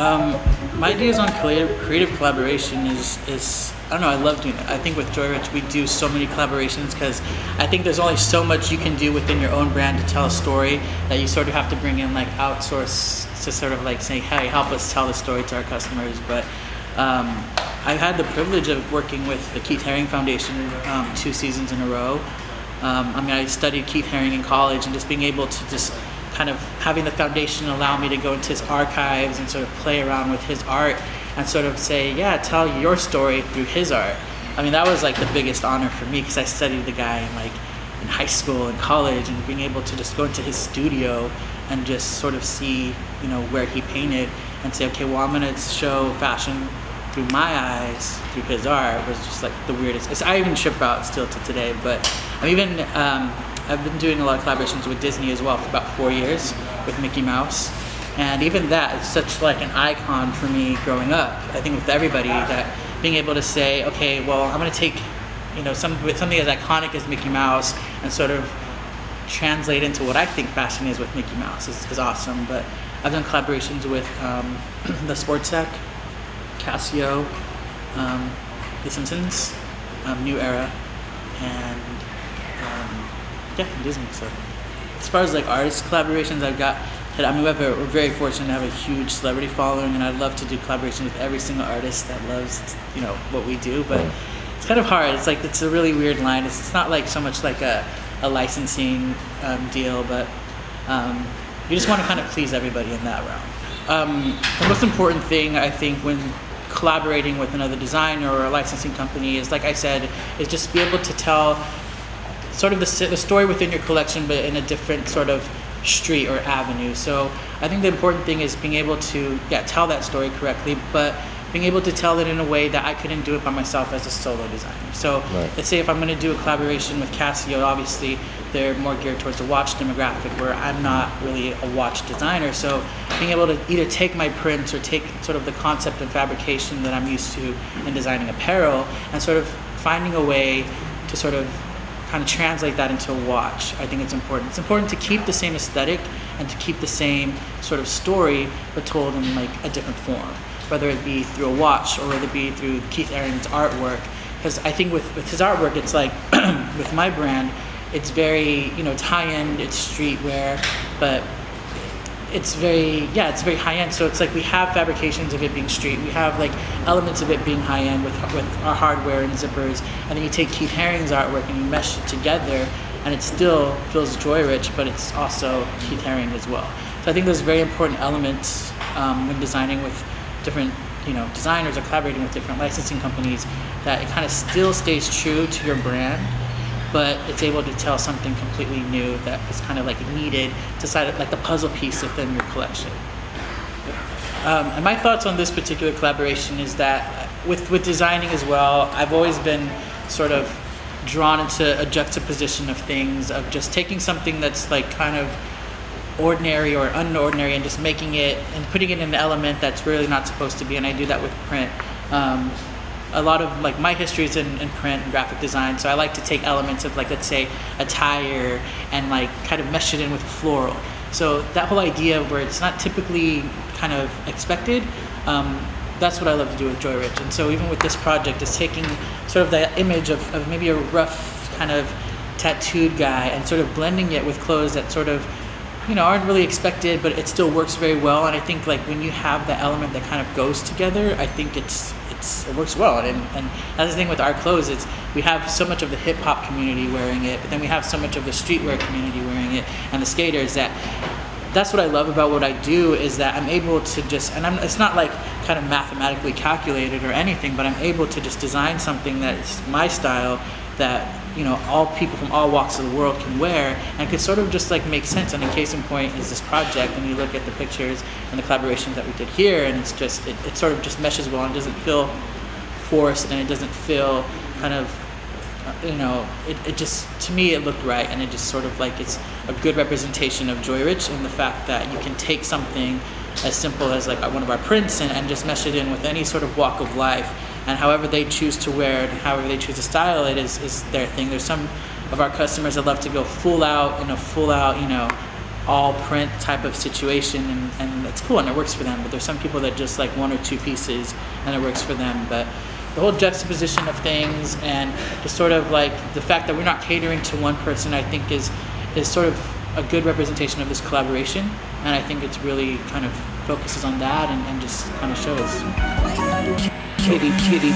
My ideas on creative collaboration is I don't know, I love doing it. I think with JOYRICH we do so many collaborations because I think there's only so much you can do within your own brand to tell a story that you sort of have to bring in like outsource to sort of like say, hey, help us tell the story to our customers. But I've had the privilege of working with the Keith Haring Foundation 2 seasons in a row. I studied Keith Haring in college, and just being able to just kind of having the foundation allow me to go into his archives and sort of play around with his art and sort of say, yeah, tell your story through his art. I mean, that was like the biggest honor for me because I studied the guy in high school and college, and being able to just go into his studio and just sort of see, where he painted and say, okay, well, I'm gonna show fashion through my eyes, through his art, was just like the weirdest. I even trip out still to today, but I've been doing a lot of collaborations with Disney as well for about 4 years with Mickey Mouse. And even that is such like an icon for me growing up. I think with everybody, that being able to say, okay, well, I'm gonna take, something as iconic as Mickey Mouse and sort of translate into what I think fashion is with Mickey Mouse is awesome. But I've done collaborations with the Sports Tech, Casio, The Simpsons, New Era, and Disney. So as far as like artist collaborations we're very fortunate to have a huge celebrity following, and I'd love to do collaborations with every single artist that loves what we do, but it's kind of hard. It's a really weird line. It's not like so much like a licensing deal, but you just want to kind of please everybody in that realm. The most important thing I think when collaborating with another designer or a licensing company is, like I said, is just be able to tell sort of the story within your collection, but in a different sort of street or avenue. So I think the important thing is being able to tell that story correctly, but being able to tell it in a way that I couldn't do it by myself as a solo designer. So let's say if I'm going to do a collaboration with Casio, obviously they're more geared towards the watch demographic, where I'm not really a watch designer. So being able to either take my prints or take sort of the concept and fabrication that I'm used to in designing apparel and sort of finding a way to sort of kind of translate that into a watch. I think it's important. It's important to keep the same aesthetic and to keep the same sort of story, but told in like a different form, whether it be through a watch or whether it be through Keith Haring's artwork. Because I think with his artwork, it's like with my brand, it's very it's high-end, it's streetwear, but it's very high-end. So it's like we have fabrications of it being street, we have like elements of it being high-end with our hardware and zippers, and then you take Keith Haring's artwork and you mesh it together, and it still feels JOYRICH, but it's also Keith Haring as well. So I think those very important elements when designing with different designers or collaborating with different licensing companies, that it kind of still stays true to your brand, but it's able to tell something completely new that is kind of like needed to side like the puzzle piece within your collection. And my thoughts on this particular collaboration is that with designing as well, I've always been sort of drawn into a juxtaposition of things, of just taking something that's like kind of ordinary or unordinary and just making it and putting it in an element that's really not supposed to be, and I do that with print. A lot of like my history is in print and graphic design, so I like to take elements of like, let's say, attire and like kind of mesh it in with floral. So that whole idea where it's not typically kind of expected, that's what I love to do with JOYRICH. And so even with this project, it's taking sort of that image of maybe a rough kind of tattooed guy and sort of blending it with clothes that sort of aren't really expected, but it still works very well. And I think like when you have that element that kind of goes together, I think it works well. And that's the thing with our clothes, is we have so much of the hip hop community wearing it, but then we have so much of the streetwear community wearing it, and the skaters. That's what I love about what I do, is that I'm able to just, and it's not like kind of mathematically calculated or anything, but I'm able to just design something that is my style, that all people from all walks of the world can wear, and could sort of just like make sense. And a case in point is this project, and you look at the pictures and the collaborations that we did here, and it's just it sort of just meshes well, and it doesn't feel forced, and it doesn't feel kind of it just, to me, it looked right, and it just sort of like it's a good representation of JOYRICH, in the fact that you can take something as simple as like one of our prints and just mesh it in with any sort of walk of life. And however they choose to wear it, however they choose to style it is their thing. There's some of our customers that love to go full out, all print type of situation, and that's cool and it works for them. But there's some people that just like 1 or 2 pieces and it works for them. But the whole juxtaposition of things and just sort of like the fact that we're not catering to one person, I think is sort of a good representation of this collaboration, and I think it's really kind of focuses on that and just kind of shows. Kitty, kitty.